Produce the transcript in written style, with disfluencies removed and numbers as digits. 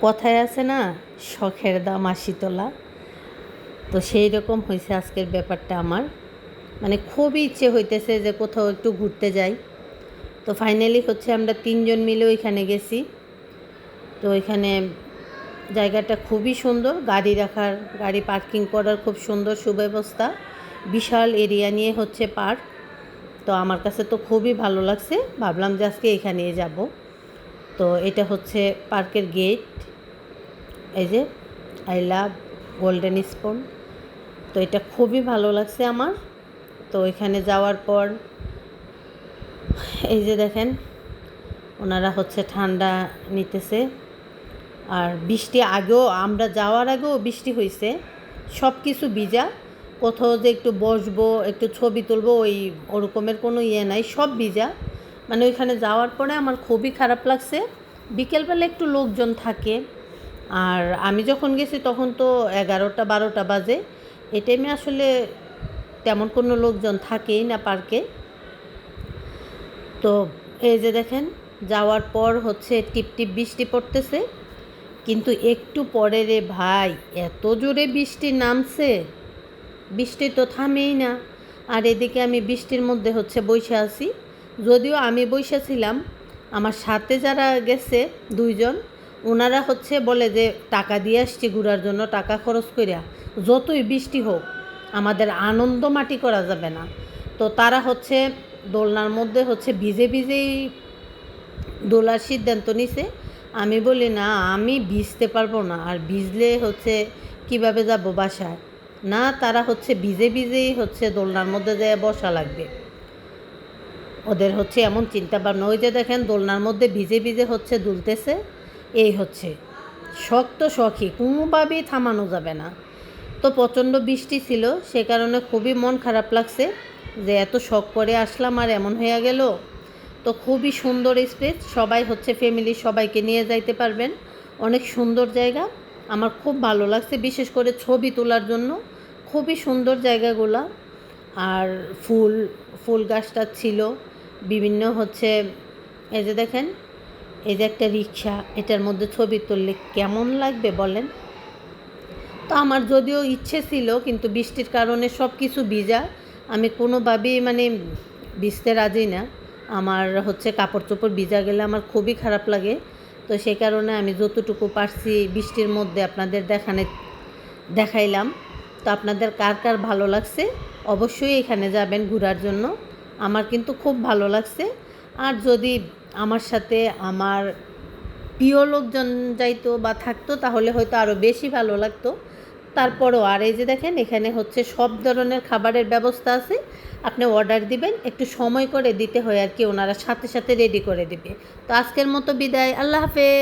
কথায় আছে না, শখের দাম ৮০ তোলা। তো সেই রকম হয়েছে আজকের ব্যাপারটা আমার। মানে খুবই ইচ্ছে হইতেছে যে কোথাও একটু ঘুরতে যাই। তো ফাইনালি হচ্ছে আমরা ৩ জন মিলে ওইখানে গেছি। তো ওইখানে জায়গাটা খুবই সুন্দর, গাড়ি পার্কিং করার খুব সুন্দর সুব্যবস্থা, বিশাল এরিয়া নিয়ে হচ্ছে পার্ক। তো আমার কাছে তো খুবই ভালো লাগছে, ভাবলাম যে আজকে এখানেই যাব। তো এটা হচ্ছে পার্কের গেট, এই যে আই লাভ গোল্ডেন স্পুন। তো এটা খুবই ভালো লাগছে আমার। তো এখানে যাওয়ার পর এই যে দেখেন ওনারা হচ্ছে ঠান্ডা নিতেছে। আর বৃষ্টি আমরা যাওয়ার আগেও বৃষ্টি হয়েছে, সব কিছু ভিজা। কোথাও যে একটু বসবো একটু ছবি তুলবো ওরকমের কোনো ইয়ে নাই, সব ভিজা। মানে ওইখানে যাওয়ার পরে আমার খুবই খারাপ লাগছে। বিকেলবেলা একটু লোকজন থাকে, আর আমি যখন গেছি তখন তো 11টা-12টা বাজে। এই টাইমে আসলে তেমন কোনো লোকজন থাকেই না পার্কে। তো এই যে দেখেন যাওয়ার পর হচ্ছে টিপটিপ বৃষ্টি পড়তেছে, কিন্তু একটু পরে রে ভাই এত জোরে বৃষ্টি নামছে, বৃষ্টি তো থামেই না। আর এদিকে আমি বৃষ্টির মধ্যে হচ্ছে বসে আছি। যদিও আমি বসেছিলাম, আমার সাথে যারা গেছে 2 জন, ওনারা হচ্ছে বলে যে টাকা দিয়ে আসছি ঘোরার জন্য, টাকা খরচ করিয়া যতই বৃষ্টি হোক আমাদের আনন্দ মাটি করা যাবে না। তো তারা হচ্ছে দোলনার মধ্যে হচ্ছে ভিজে ভিজেই দোলার সিদ্ধান্ত নিছে। আমি বলি না, আমি ভিজতে পারবো না, আর ভিজলে হচ্ছে কিভাবে যাব বাসায়। না, তারা হচ্ছে ভিজে ভিজেই হচ্ছে দোলনার মধ্যে যেয়ে বসা লাগবে। ওদের হচ্ছে এমন চিন্তা ভাবনা। ওই যে দেখেন দোলনার মধ্যে ভিজে ভিজে হচ্ছে দুলতেছে। এই হচ্ছে শখ, তো শখই কোনোভাবেই থামানো যাবে না। তো প্রচণ্ড বৃষ্টি ছিল, সে কারণে খুবই মন খারাপ লাগছে যে এত শখ করে আসলাম আর এমন হয়ে গেল। তো খুবই সুন্দর স্পেস, সবাই হচ্ছে ফ্যামিলির সবাইকে নিয়ে যাইতে পারবেন। অনেক সুন্দর জায়গা, আমার খুব ভালো লাগছে, বিশেষ করে ছবি তোলার জন্য খুবই সুন্দর জায়গাগুলো। আর ফুল গাছটা ছিল বিভিন্ন হচ্ছে। এই যে দেখেন, এই যে একটা রিক্সা, এটার মধ্যে ছবি তুললে কেমন লাগবে বলেন। তো আমার যদিও ইচ্ছে ছিল, কিন্তু বৃষ্টির কারণে সব কিছু ভিজা, আমি কোনোভাবেই মানে ভিজতে রাজি না। আমার হচ্ছে কাপড় চোপড় ভিজা গেলে আমার খুবই খারাপ লাগে। তো সেই কারণে আমি যতটুকু পারছি বৃষ্টির মধ্যে আপনাদের দেখাইলাম। তো আপনাদের কার কার ভালো লাগছে অবশ্যই এখানে যাবেন ঘোরার জন্য। আমার কিন্তু খুব ভালো লাগছে। আর যদি আমার সাথে আমার প্রিয় লোকজন যাইতো বা থাকতো তাহলে হয়তো আরও বেশি ভালো লাগতো। তারপরও আর এই যে দেখেন এখানে হচ্ছে সব ধরনের খাবারের ব্যবস্থা আছে, আপনি অর্ডার দিবেন, একটু সময় করে দিতে হয় আর কি, ওনারা সাথে সাথে রেডি করে দিবে। তো আজকের মতো বিদায়, আল্লাহ হাফেজ।